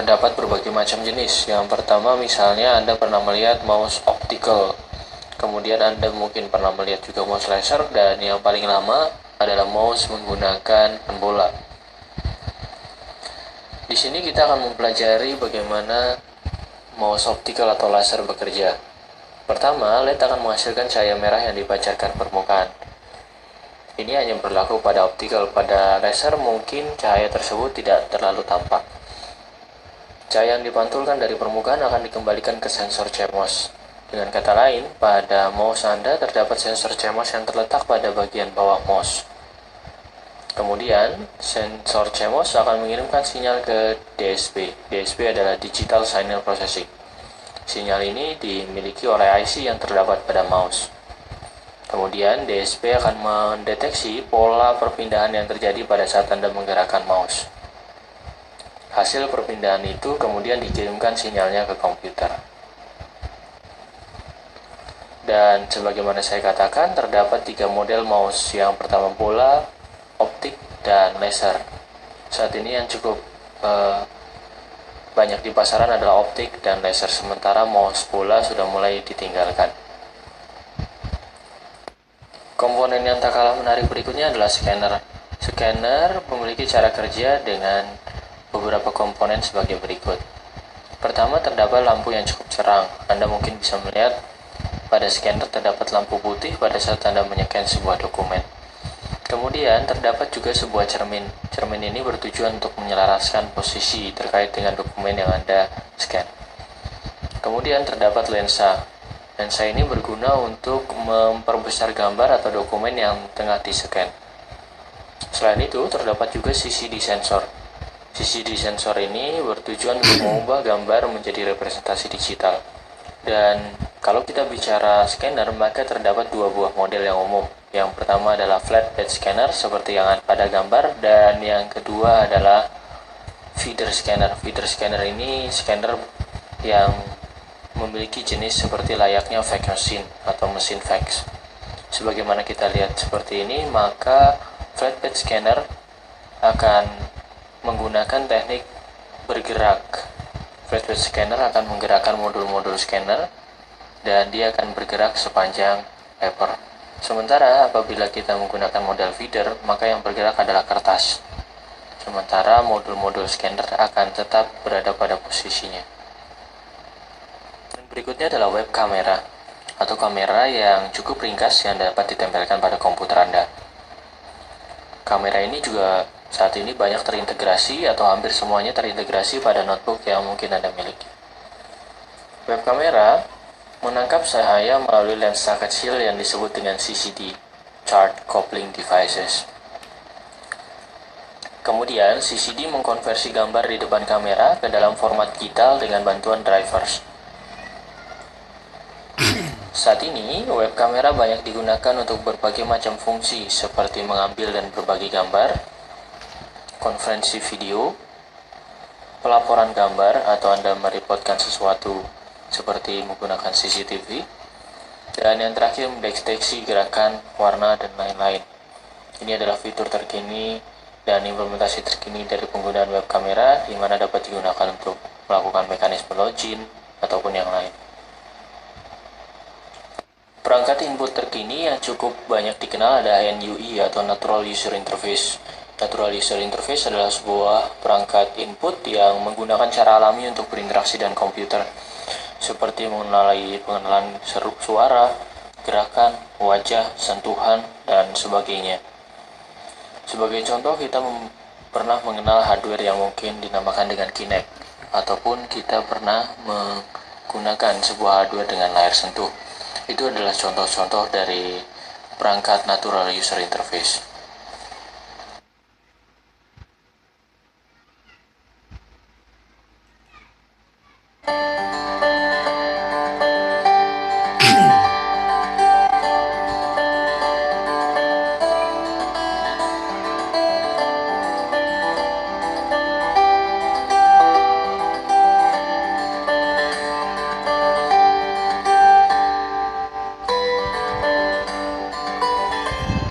terdapat berbagai macam jenis. Yang pertama misalnya Anda pernah melihat mouse optical, kemudian Anda mungkin pernah melihat juga mouse laser, dan yang paling lama adalah mouse menggunakan bola. Di sini kita akan mempelajari bagaimana mouse optical atau laser bekerja. Pertama, LED akan menghasilkan cahaya merah yang dipancarkan permukaan. Ini hanya berlaku pada optical. Pada laser mungkin cahaya tersebut tidak terlalu tampak. Cahaya yang dipantulkan dari permukaan akan dikembalikan ke sensor CMOS. Dengan kata lain, pada mouse Anda terdapat sensor CMOS yang terletak pada bagian bawah mouse. Kemudian, sensor CMOS akan mengirimkan sinyal ke DSP. DSP adalah Digital Signal Processing. Sinyal ini dimiliki oleh IC yang terdapat pada mouse. Kemudian, DSP akan mendeteksi pola perpindahan yang terjadi pada saat Anda menggerakkan mouse. Hasil perpindahan itu kemudian dikirimkan sinyalnya ke komputer. Dan sebagaimana saya katakan, terdapat 3 model mouse. Yang pertama bola, optik, dan laser. Saat ini yang cukup banyak di pasaran adalah optik dan laser, sementara mouse bola sudah mulai ditinggalkan. Komponen yang tak kalah menarik berikutnya adalah scanner. Scanner memiliki cara kerja dengan beberapa komponen sebagai berikut. Pertama, terdapat lampu yang cukup cerang. Anda mungkin bisa melihat pada scanner terdapat lampu putih pada saat Anda menycan sebuah dokumen. Kemudian terdapat juga sebuah cermin. Cermin ini bertujuan untuk menyelaraskan posisi terkait dengan dokumen yang Anda scan. Kemudian terdapat lensa. Lensa ini berguna untuk memperbesar gambar atau dokumen yang tengah di-scan. Selain itu, terdapat juga CCD sensor. CCD sensor ini bertujuan untuk mengubah gambar menjadi representasi digital. Dan kalau kita bicara scanner, maka terdapat 2 buah model yang umum. Yang pertama adalah flatbed scanner seperti yang ada pada gambar, dan yang kedua adalah feeder scanner. Feeder scanner ini scanner yang memiliki jenis seperti layaknya fax machine atau mesin fax. Sebagaimana kita lihat seperti ini, maka flatbed scanner akan menggunakan teknik bergerak. Flatbed scanner akan menggerakkan modul-modul scanner dan dia akan bergerak sepanjang paper. Sementara apabila kita menggunakan model feeder, maka yang bergerak adalah kertas. Sementara modul-modul scanner akan tetap berada pada posisinya. Dan berikutnya adalah web kamera atau kamera yang cukup ringkas yang dapat ditempelkan pada komputer Anda. Kamera ini juga saat ini banyak terintegrasi atau hampir semuanya terintegrasi pada notebook yang mungkin Anda miliki. Web kamera menangkap cahaya melalui lensa kecil yang disebut dengan CCD, Chart Coupling Devices. Kemudian, CCD mengkonversi gambar di depan kamera ke dalam format digital dengan bantuan drivers. Saat ini, web kamera banyak digunakan untuk berbagai macam fungsi seperti mengambil dan berbagi gambar, konferensi video, pelaporan gambar atau Anda merepotkan sesuatu seperti menggunakan CCTV, dan yang terakhir mendeteksi gerakan, warna, dan lain-lain. Ini adalah fitur terkini dan implementasi terkini dari penggunaan web kamera, di mana dapat digunakan untuk melakukan mekanisme login ataupun yang lain. Perangkat input terkini yang cukup banyak dikenal ada NUI atau Natural User Interface. Natural User Interface adalah sebuah perangkat input yang menggunakan cara alami untuk berinteraksi dengan komputer, seperti mengenali pengenalan serup suara, gerakan, wajah, sentuhan, dan sebagainya. Sebagai contoh, kita pernah mengenal hardware yang mungkin dinamakan dengan Kinect, ataupun kita pernah menggunakan sebuah hardware dengan layar sentuh. Itu adalah contoh-contoh dari perangkat Natural User Interface.